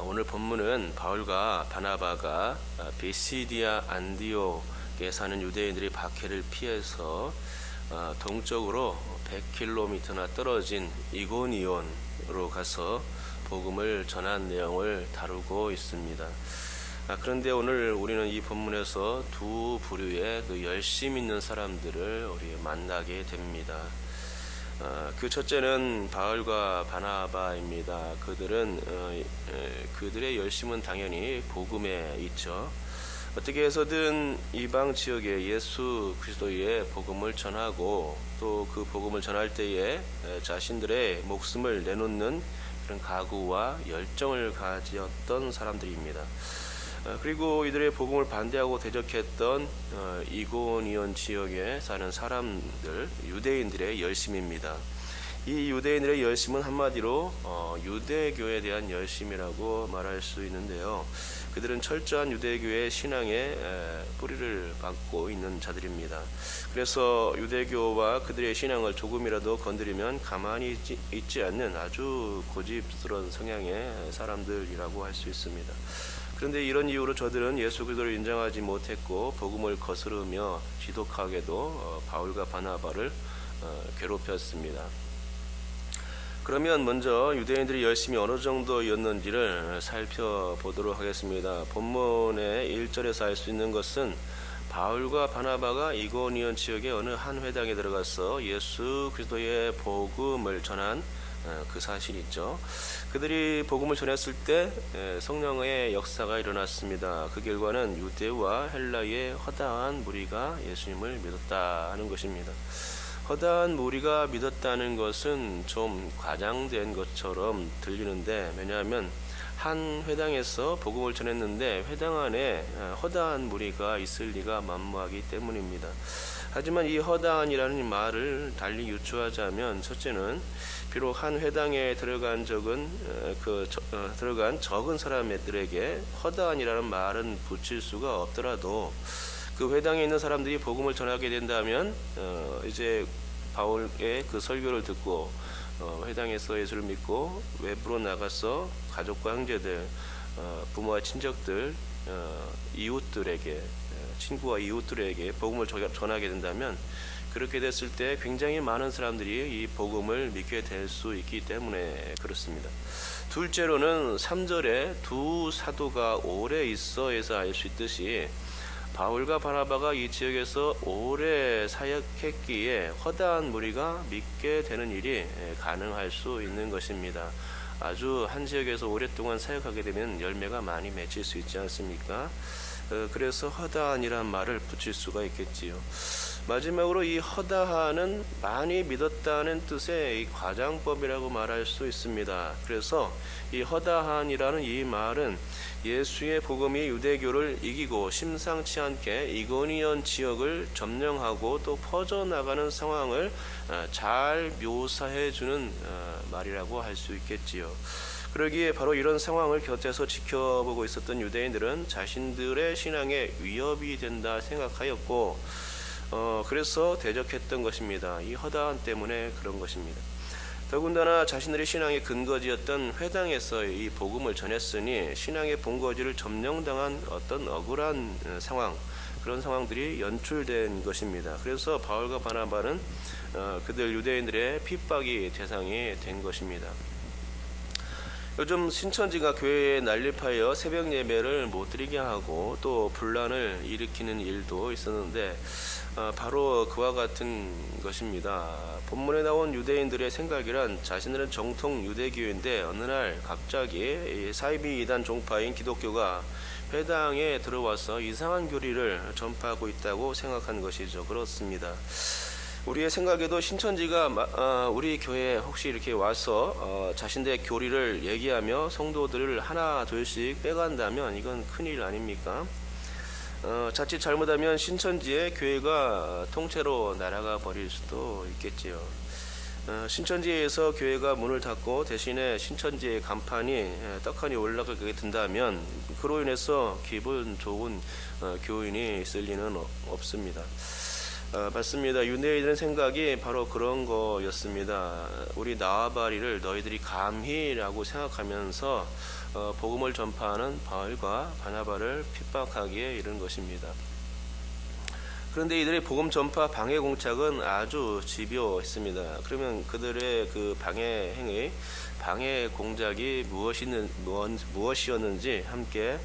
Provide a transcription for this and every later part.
오늘 본문은 바울과 바나바가 비시디아 안디옥에 사는 유대인들이 박해를 피해서 동쪽으로 100km나 떨어진 이고니온으로 가서 복음을 전한 내용을 다루고 있습니다. 그런데 오늘 우리는 이 본문에서 두 부류의 그 열심 있는 사람들을 우리 만나게 됩니다. 그 첫째는 바울과 바나바입니다. 그들의 열심은 당연히 복음에 있죠. 어떻게 해서든 이방 지역에 예수 그리스도의 복음을 전하고 또 그 복음을 전할 때에 자신들의 목숨을 내놓는 그런 각오와 열정을 가졌던 사람들입니다. 그리고 이들의 복음을 반대하고 대적했던 이고니온 지역에 사는 사람들, 유대인들의 열심입니다. 이 유대인들의 열심은 한마디로 유대교에 대한 열심이라고 말할 수 있는데요. 그들은 철저한 유대교의 신앙에 뿌리를 받고 있는 자들입니다. 그래서 유대교와 그들의 신앙을 조금이라도 건드리면 가만히 있지 않는 아주 고집스러운 성향의 사람들이라고 할 수 있습니다. 그런데 이런 이유로 저들은 예수 그리스도를 인정하지 못했고 복음을 거스르며 지독하게도 바울과 바나바를 괴롭혔습니다. 그러면 먼저 유대인들이 열심히 어느 정도였는지를 살펴보도록 하겠습니다. 본문의 1절에서 알 수 있는 것은 바울과 바나바가 이고니온 지역의 어느 한 회당에 들어가서 예수 그리스도의 복음을 전한 그 사실이 있죠. 그들이 복음을 전했을 때 성령의 역사가 일어났습니다. 그 결과는 유대와 헬라의 허다한 무리가 예수님을 믿었다는 것입니다. 허다한 무리가 믿었다는 것은 좀 과장된 것처럼 들리는데, 왜냐하면 한 회당에서 복음을 전했는데 회당 안에 허다한 무리가 있을 리가 만무하기 때문입니다. 하지만 이 허다한이라는 말을 달리 유추하자면, 첫째는 비록 한 회당에 들어간 적은 사람들에게 허다한이라는 말은 붙일 수가 없더라도 그 회당에 있는 사람들이 복음을 전하게 된다면 이제 바울의 그 설교를 듣고 회당에서 예수를 믿고 외부로 나가서 가족과 형제들, 부모와 친척들, 이웃들에게, 친구와 이웃들에게 복음을 전하게 된다면, 그렇게 됐을 때 굉장히 많은 사람들이 이 복음을 믿게 될 수 있기 때문에 그렇습니다. 둘째로는 3절에 두 사도가 오래 있어에서 알 수 있듯이 바울과 바나바가 이 지역에서 오래 사역했기에 허다한 무리가 믿게 되는 일이 가능할 수 있는 것입니다. 아주 한 지역에서 오랫동안 사역하게 되면 열매가 많이 맺힐 수 있지 않습니까? 그래서 허다한이란 말을 붙일 수가 있겠지요. 마지막으로 이 허다한은 많이 믿었다는 뜻의 이 과장법이라고 말할 수 있습니다. 그래서 이 허다한이라는 이 말은 예수의 복음이 유대교를 이기고 심상치 않게 이고니온 지역을 점령하고 또 퍼져나가는 상황을 잘 묘사해 주는 말이라고 할 수 있겠지요. 그러기에 바로 이런 상황을 곁에서 지켜보고 있었던 유대인들은 자신들의 신앙에 위협이 된다 생각하였고, 그래서 대적했던 것입니다. 이 허다한 때문에 그런 것입니다. 더군다나 자신들의 신앙의 근거지였던 회당에서 이 복음을 전했으니 신앙의 본거지를 점령당한 어떤 억울한 상황, 그런 상황들이 연출된 것입니다. 그래서 바울과 바나바는 그들 유대인들의 핍박이 대상이 된 것입니다. 요즘 신천지가 교회에 난립하여 새벽 예배를 못 드리게 하고 또 분란을 일으키는 일도 있었는데, 바로 그와 같은 것입니다. 본문에 나온 유대인들의 생각이란 자신들은 정통 유대교인데 어느 날 갑자기 사이비 이단 종파인 기독교가 회당에 들어와서 이상한 교리를 전파하고 있다고 생각한 것이죠. 그렇습니다. 우리의 생각에도 신천지가 우리 교회에 혹시 이렇게 와서 자신들의 교리를 얘기하며 성도들을 하나 둘씩 빼간다면 이건 큰일 아닙니까? 자칫 잘못하면 신천지의 교회가 통째로 날아가 버릴 수도 있겠지요. 신천지에서 교회가 문을 닫고 대신에 신천지의 간판이 떡하니 올라가게 된다면 그로 인해서 기분 좋은 교인이 있을 리는 없습니다. 맞습니다. 유대인들의 생각이 바로 그런 거였습니다. 우리 나와바리를 너희들이 감히라고 생각하면서 복음을 전파하는 바울과 바나바를 핍박하기에 이른 것입니다. 그런데 이들의 복음 전파 방해 공작은 아주 집요했습니다. 그러면 그들의 그 방해 행위, 방해 공작이 무엇이었는지 함께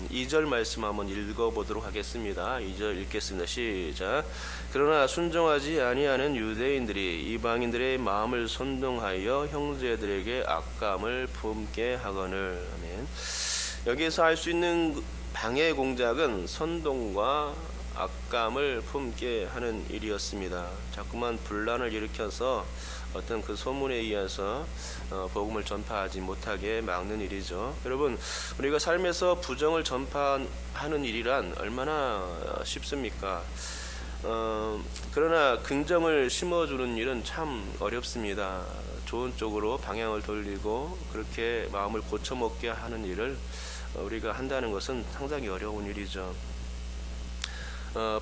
2절 말씀 한번 읽어보도록 하겠습니다. 2절 읽겠습니다. 시작. 그러나 순종하지 아니하는 유대인들이 이방인들의 마음을 선동하여 형제들에게 악감을 품게 하거늘. 아멘. 여기에서 할 수 있는 방해 공작은 선동과 악감을 품게 하는 일이었습니다. 자꾸만 분란을 일으켜서 어떤 그 소문에 의해서 복음을 전파하지 못하게 막는 일이죠. 여러분, 우리가 삶에서 부정을 전파하는 일이란 얼마나 쉽습니까? 그러나 긍정을 심어주는 일은 참 어렵습니다. 좋은 쪽으로 방향을 돌리고 그렇게 마음을 고쳐먹게 하는 일을 우리가 한다는 것은 상당히 어려운 일이죠.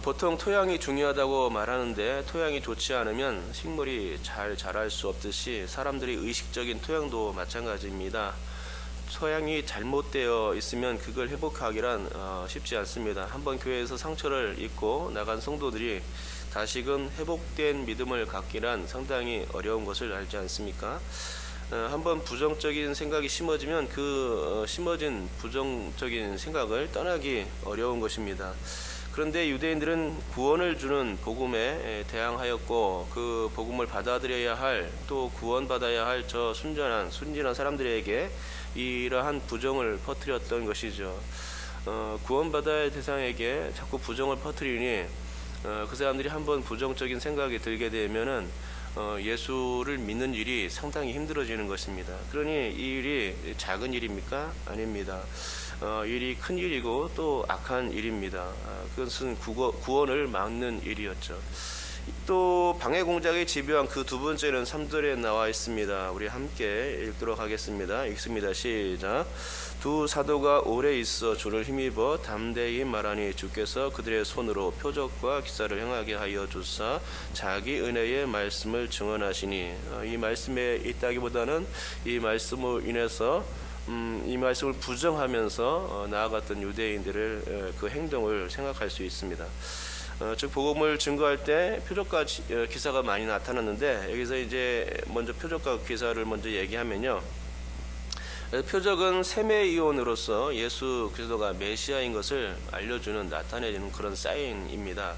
보통 토양이 중요하다고 말하는데 토양이 좋지 않으면 식물이 잘 자랄 수 없듯이 사람들의 의식적인 토양도 마찬가지입니다. 토양이 잘못되어 있으면 그걸 회복하기란 쉽지 않습니다. 한번 교회에서 상처를 입고 나간 성도들이 다시금 회복된 믿음을 갖기란 상당히 어려운 것을 알지 않습니까? 한번 부정적인 생각이 심어지면 그 심어진 부정적인 생각을 떠나기 어려운 것입니다. 그런데 유대인들은 구원을 주는 복음에 대항하였고 그 복음을 받아들여야 할 또 구원받아야 할 저 순진한 사람들에게 이러한 부정을 퍼뜨렸던 것이죠. 구원받아야 할 대상에게 자꾸 부정을 퍼뜨리니 그 사람들이 한번 부정적인 생각이 들게 되면은 예수를 믿는 일이 상당히 힘들어지는 것입니다. 그러니 이 일이 작은 일입니까? 아닙니다. 일이 큰 일이고 또 악한 일입니다. 그것은 구원을 막는 일이었죠. 또 방해 공작의 집요한 그 두 번째는 3절에 나와 있습니다. 우리 함께 읽도록 하겠습니다. 읽습니다. 시작. 두 사도가 오래 있어 주를 힘입어 담대히 말하니 주께서 그들의 손으로 표적과 기사를 행하게 하여 주사 자기 은혜의 말씀을 증언하시니, 이 말씀에 있다기보다는 이 말씀으로 인해서 이 말씀을 부정하면서 나아갔던 유대인들의 그 행동을 생각할 수 있습니다. 즉 복음을 증거할 때 표적과 기사가 많이 나타났는데 여기서 이제 먼저 표적과 기사를 먼저 얘기하면요. 표적은 세메이온으로서 예수 그리스도가 메시아인 것을 알려주는, 나타내주는 그런 사인입니다.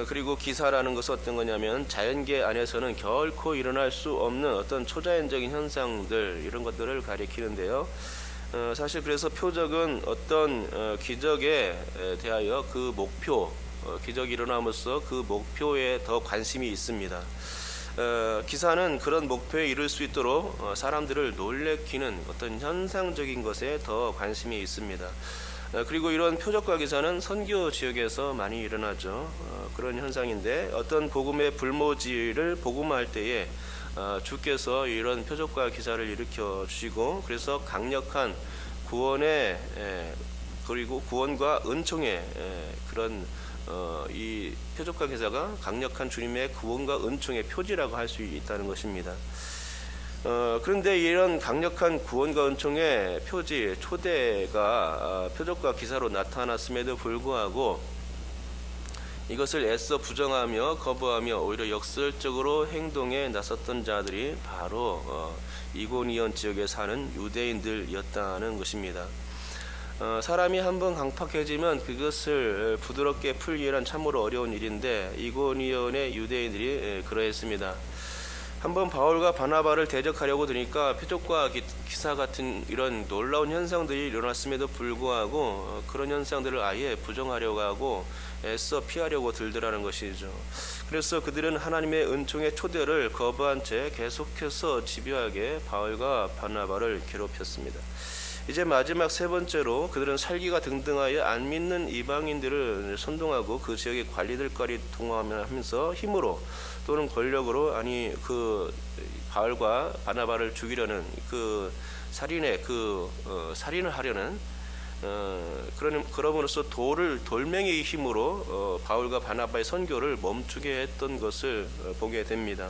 그리고 기사라는 것은 어떤 거냐면 자연계 안에서는 결코 일어날 수 없는 어떤 초자연적인 현상들, 이런 것들을 가리키는데요. 사실 그래서 표적은 어떤 기적에 대하여 그 목표, 기적이 일어남으로써 그 목표에 더 관심이 있습니다. 기사는 그런 목표에 이를 수 있도록 사람들을 놀래키는 어떤 현상적인 것에 더 관심이 있습니다. 그리고 이런 표적과 기사는 선교 지역에서 많이 일어나죠. 그런 현상인데 어떤 복음의 불모지를 복음할 때에 주께서 이런 표적과 기사를 일으켜 주시고, 그래서 강력한 구원의 그리고 구원과 은총의 그런 이 표적과 기사가 강력한 주님의 구원과 은총의 표지라고 할 수 있다는 것입니다. 그런데 이런 강력한 구원과 은총의 표지, 초대가 표적과 기사로 나타났음에도 불구하고 이것을 애써 부정하며 거부하며 오히려 역설적으로 행동에 나섰던 자들이 바로 이고니온 지역에 사는 유대인들이었다는 것입니다. 사람이 한번 강팍해지면 그것을 부드럽게 풀기란 참으로 어려운 일인데 이고니온의 유대인들이 그러했습니다. 한번 바울과 바나바를 대적하려고 드니까 표적과 기사 같은 이런 놀라운 현상들이 일어났음에도 불구하고 그런 현상들을 아예 부정하려고 하고 애써 피하려고 들더라는 것이죠. 그래서 그들은 하나님의 은총의 초대를 거부한 채 계속해서 집요하게 바울과 바나바를 괴롭혔습니다. 이제 마지막 세 번째로 그들은 살기가 등등하여 안 믿는 이방인들을 선동하고 그 지역의 관리들까지 동원하면서 힘으로 또는 권력으로 그 바울과 바나바를 죽이려는 그 살인을 하려는 그럼으로써 돌멩이의 힘으로 바울과 바나바의 선교를 멈추게 했던 것을 보게 됩니다.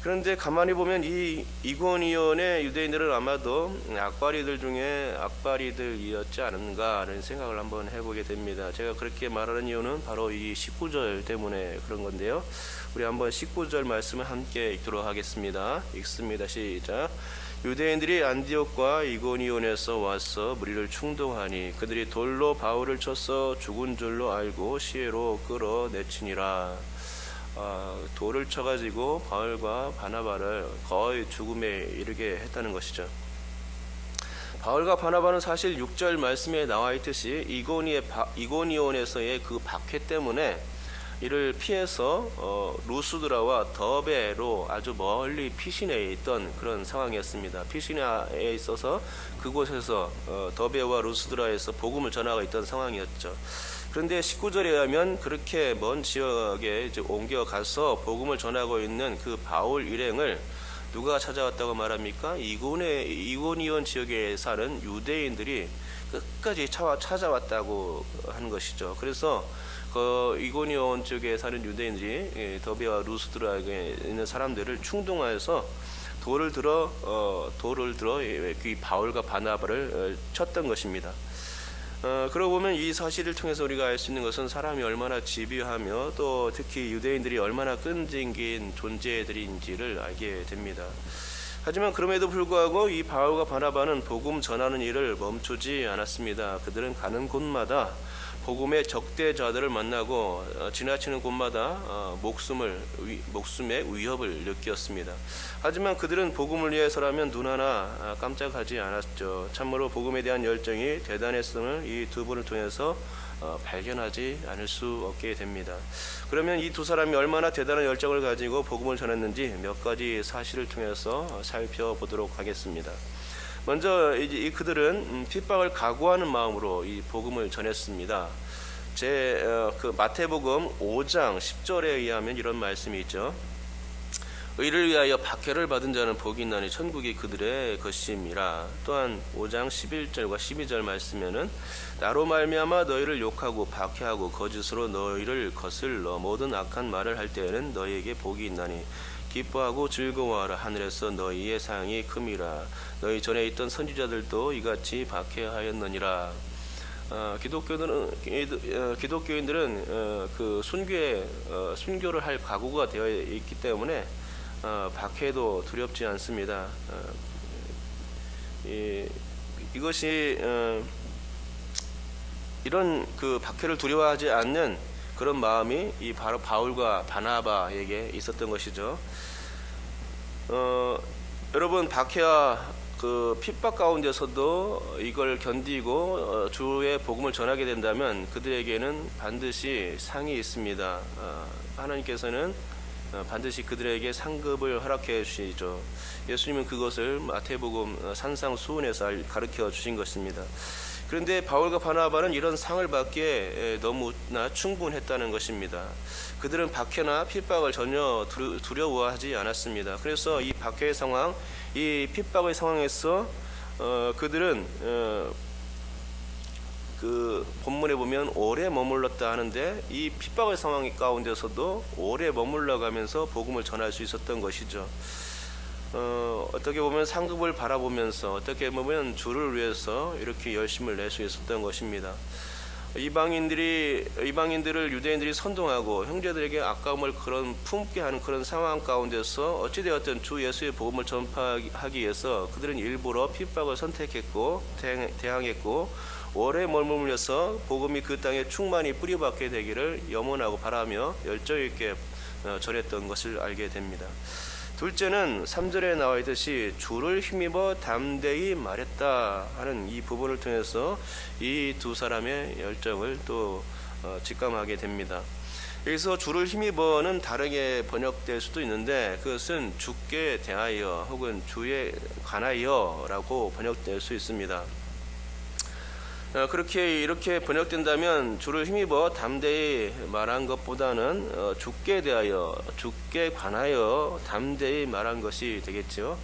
그런데 가만히 보면 이 이고니온의 유대인들은 아마도 악바리들 중에 악바리들이었지 않은가라는 생각을 한번 해보게 됩니다. 제가 그렇게 말하는 이유는 바로 이 19절 때문에 그런 건데요. 우리 한번 19절 말씀을 함께 읽도록 하겠습니다. 읽습니다. 시작. 유대인들이 안디옥과 이고니온에서 와서 무리를 충동하니 그들이 돌로 바울을 쳐서 죽은 줄로 알고 시외로 끌어내치니라. 돌을 쳐가지고 바울과 바나바를 거의 죽음에 이르게 했다는 것이죠. 바울과 바나바는 사실 6절 말씀에 나와 있듯이 이고니온에서의 그 박해 때문에 이를 피해서 루스드라와 더베로 아주 멀리 피시내에 있던 그런 상황이었습니다. 피시내에 있어서 그곳에서 더베와 루스드라에서 복음을 전하고 있던 상황이었죠. 그런데 19절에 의하면 그렇게 먼 지역에 이제 옮겨가서 복음을 전하고 있는 그 바울 일행을 누가 찾아왔다고 말합니까? 이고니온 지역에 사는 유대인들이 끝까지 찾아왔다고 하는 것이죠. 그래서 그 이고니온 지역에 사는 유대인들이 더베와 루스드라에 있는 사람들을 충동하여서 돌을 들어 이 바울과 바나바를 쳤던 것입니다. 그러고 보면 이 사실을 통해서 우리가 알 수 있는 것은 사람이 얼마나 집요하며 또 특히 유대인들이 얼마나 끈질긴 존재들인지를 알게 됩니다. 하지만 그럼에도 불구하고 이 바울과 바나바는 복음 전하는 일을 멈추지 않았습니다. 그들은 가는 곳마다 복음의 적대자들을 만나고 지나치는 곳마다 목숨의 위협을 느꼈습니다. 하지만 그들은 복음을 위해서라면 눈 하나 깜짝하지 않았죠. 참으로 복음에 대한 열정이 대단했음을 이 두 분을 통해서 발견하지 않을 수 없게 됩니다. 그러면 이 두 사람이 얼마나 대단한 열정을 가지고 복음을 전했는지 몇 가지 사실을 통해서 살펴보도록 하겠습니다. 먼저 이제 그들은 핍박을 각오하는 마음으로 이 복음을 전했습니다. 그 마태복음 5장 10절에 의하면 이런 말씀이 있죠. 의를 위하여 박해를 받은 자는 복이 있나니 천국이 그들의 것임이라. 또한 5장 11절과 12절 말씀에는 나로 말미암아 너희를 욕하고 박해하고 거짓으로 너희를 거슬러 모든 악한 말을 할 때에는 너희에게 복이 있나니 기뻐하고 즐거워하라. 하늘에서 너희의 상이 큼이라. 너희 전에 있던 선지자들도 이같이 박해하였느니라. 기독교인들은 그 순교를 할 각오가 되어 있기 때문에 박해도 두렵지 않습니다. 이것이 이런 그 박해를 두려워하지 않는 그런 마음이 이 바로 바울과 바나바에게 있었던 것이죠. 여러분, 박해와 그 핍박 가운데서도 이걸 견디고 주의 복음을 전하게 된다면 그들에게는 반드시 상이 있습니다. 하나님께서는 반드시 그들에게 상급을 허락해 주시죠. 예수님은 그것을 마태복음 산상수훈에서 가르쳐 주신 것입니다. 그런데 바울과 바나바는 이런 상을 받기에 너무나 충분했다는 것입니다. 그들은 박해나 핍박을 전혀 두려워하지 않았습니다. 그래서 이 박해의 상황, 이 핍박의 상황에서 그들은 그 본문에 보면 오래 머물렀다 하는데 이 핍박의 상황 가운데서도 오래 머물러가면서 복음을 전할 수 있었던 것이죠. 어떻게 보면 상급을 바라보면서 어떻게 보면 주를 위해서 이렇게 열심을 낼 수 있었던 것입니다. 이방인들을 유대인들이 선동하고 형제들에게 아까움을 품게 하는 그런 상황 가운데서 어찌되었든 주 예수의 복음을 전파하기 위해서 그들은 일부러 핍박을 선택했고 대항했고 오래 머물면서 복음이 그 땅에 충만히 뿌리박게 되기를 염원하고 바라며 열정 있게 전했던 것을 알게 됩니다. 둘째는 3절에 나와 있듯이 주를 힘입어 담대히 말했다 하는 이 부분을 통해서 이 두 사람의 열정을 또 직감하게 됩니다. 여기서 주를 힘입어는 다르게 번역될 수도 있는데 그것은 주께 대하여 혹은 주에 관하여라고 번역될 수 있습니다. 이렇게 번역된다면 주를 힘입어 담대히 말한 것보다는 주께 대하여, 주께 관하여 담대히 말한 것이 되겠죠.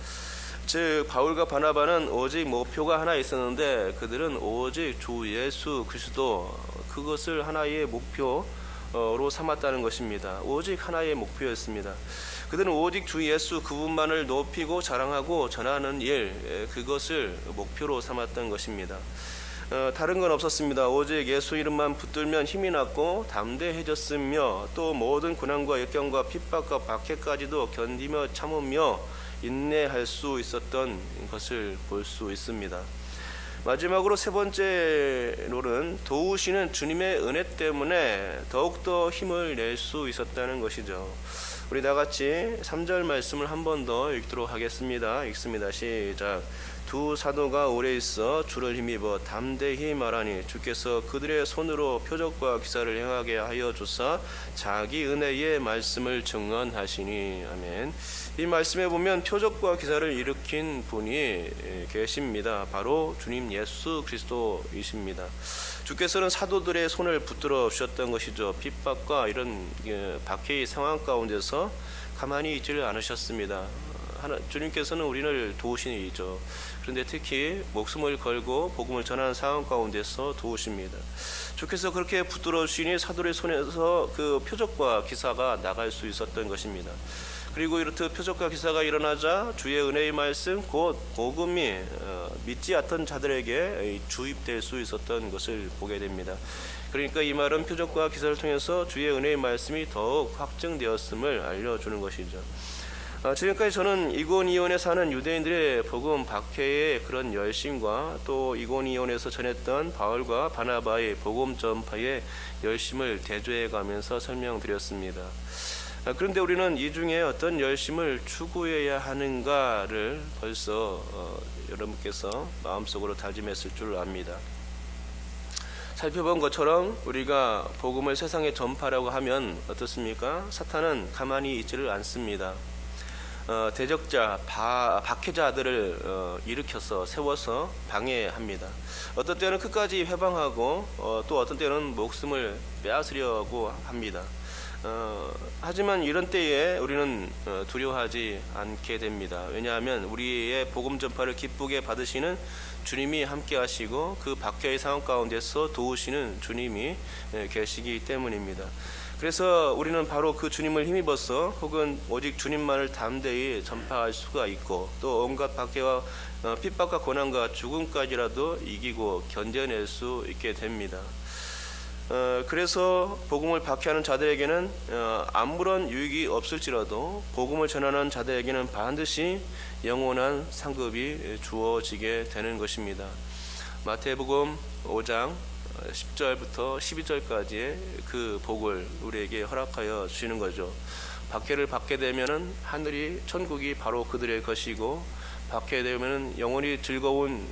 즉 바울과 바나바는 오직 목표가 하나 있었는데 그들은 오직 주 예수 그리스도 그것을 하나의 목표로 삼았다는 것입니다. 오직 하나의 목표였습니다. 그들은 오직 주 예수 그분만을 높이고 자랑하고 전하는 일 그것을 목표로 삼았던 것입니다. 다른 건 없었습니다. 오직 예수 이름만 붙들면 힘이 났고 담대해졌으며 또 모든 고난과 역경과 핍박과 박해까지도 견디며 참으며 인내할 수 있었던 것을 볼 수 있습니다. 마지막으로 세 번째로는 도우시는 주님의 은혜 때문에 더욱더 힘을 낼 수 있었다는 것이죠. 우리 다 같이 3절 말씀을 한 번 더 읽도록 하겠습니다. 읽습니다. 시작. 두 사도가 오래 있어 주를 힘입어 담대히 말하니 주께서 그들의 손으로 표적과 기사를 행하게 하여 주사 자기 은혜의 말씀을 증언하시니. 아멘. 이 말씀에 보면 표적과 기사를 일으킨 분이 계십니다. 바로 주님 예수 그리스도이십니다. 주께서는 사도들의 손을 붙들어 주셨던 것이죠. 핍박과 이런 박해의 상황 가운데서 가만히 있지를 않으셨습니다. 주님께서는 우리를 도우시는 이죠. 그런데 특히 목숨을 걸고 복음을 전하는 상황 가운데서 도우십니다. 주께서 그렇게 붙들어 주시니 사도의 손에서 그 표적과 기사가 나갈 수 있었던 것입니다. 그리고 이렇듯 표적과 기사가 일어나자 주의 은혜의 말씀 곧 복음이 믿지 않던 자들에게 주입될 수 있었던 것을 보게 됩니다. 그러니까 이 말은 표적과 기사를 통해서 주의 은혜의 말씀이 더욱 확증되었음을 알려주는 것이죠. 지금까지 저는 이고니온에 사는 유대인들의 복음 박해의 그런 열심과 또 이고니온에서 전했던 바울과 바나바의 복음 전파의 열심을 대조해 가면서 설명드렸습니다. 그런데 우리는 이 중에 어떤 열심을 추구해야 하는가를 벌써 여러분께서 마음속으로 다짐했을 줄 압니다. 살펴본 것처럼 우리가 복음을 세상에 전파하려고 하면 어떻습니까? 사탄은 가만히 있지를 않습니다. 대적자, 박해자들을 일으켜서 세워서 방해합니다. 어떤 때는 끝까지 회방하고 또 어떤 때는 목숨을 빼앗으려고 합니다. 하지만 이런 때에 우리는 두려워하지 않게 됩니다. 왜냐하면 우리의 복음 전파를 기쁘게 받으시는 주님이 함께 하시고 그 박해의 상황 가운데서 도우시는 주님이 계시기 때문입니다. 그래서 우리는 바로 그 주님을 힘입어서 혹은 오직 주님만을 담대히 전파할 수가 있고 또 온갖 박해와 핍박과 고난과 죽음까지라도 이기고 견뎌낼 수 있게 됩니다. 그래서 복음을 박해하는 자들에게는 아무런 유익이 없을지라도 복음을 전하는 자들에게는 반드시 영원한 상급이 주어지게 되는 것입니다. 마태복음 5장 10절부터 12절까지의 그 복을 우리에게 허락하여 주시는 거죠. 박해를 받게 되면은 하늘이 천국이 바로 그들의 것이고 박해에 되면은 영원히 즐거운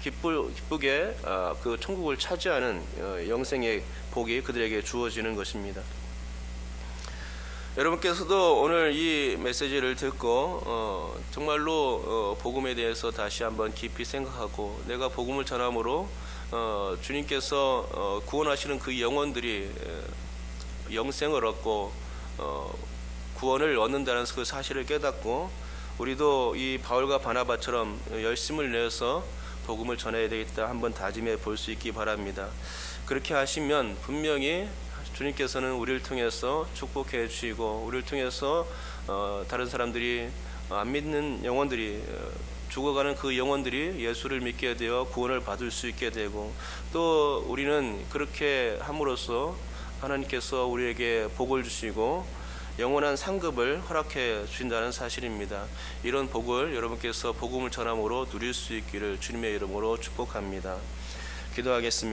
기쁘게 그 천국을 차지하는 영생의 복이 그들에게 주어지는 것입니다. 여러분께서도 오늘 이 메시지를 듣고 정말로 복음에 대해서 다시 한번 깊이 생각하고 내가 복음을 전함으로 주님께서 구원하시는 그 영혼들이 영생을 얻고 구원을 얻는다는 그 사실을 깨닫고 우리도 이 바울과 바나바처럼 열심을 내서 복음을 전해야 되겠다 한번 다짐해 볼 수 있기 바랍니다. 그렇게 하시면 분명히 주님께서는 우리를 통해서 축복해 주시고 우리를 통해서 다른 사람들이 안 믿는 영혼들이 죽어가는 그 영혼들이 예수를 믿게 되어 구원을 받을 수 있게 되고 또 우리는 그렇게 함으로써 하나님께서 우리에게 복을 주시고 영원한 상급을 허락해 주신다는 사실입니다. 이런 복을 여러분께서 복음을 전함으로 누릴 수 있기를 주님의 이름으로 축복합니다. 기도하겠습니다.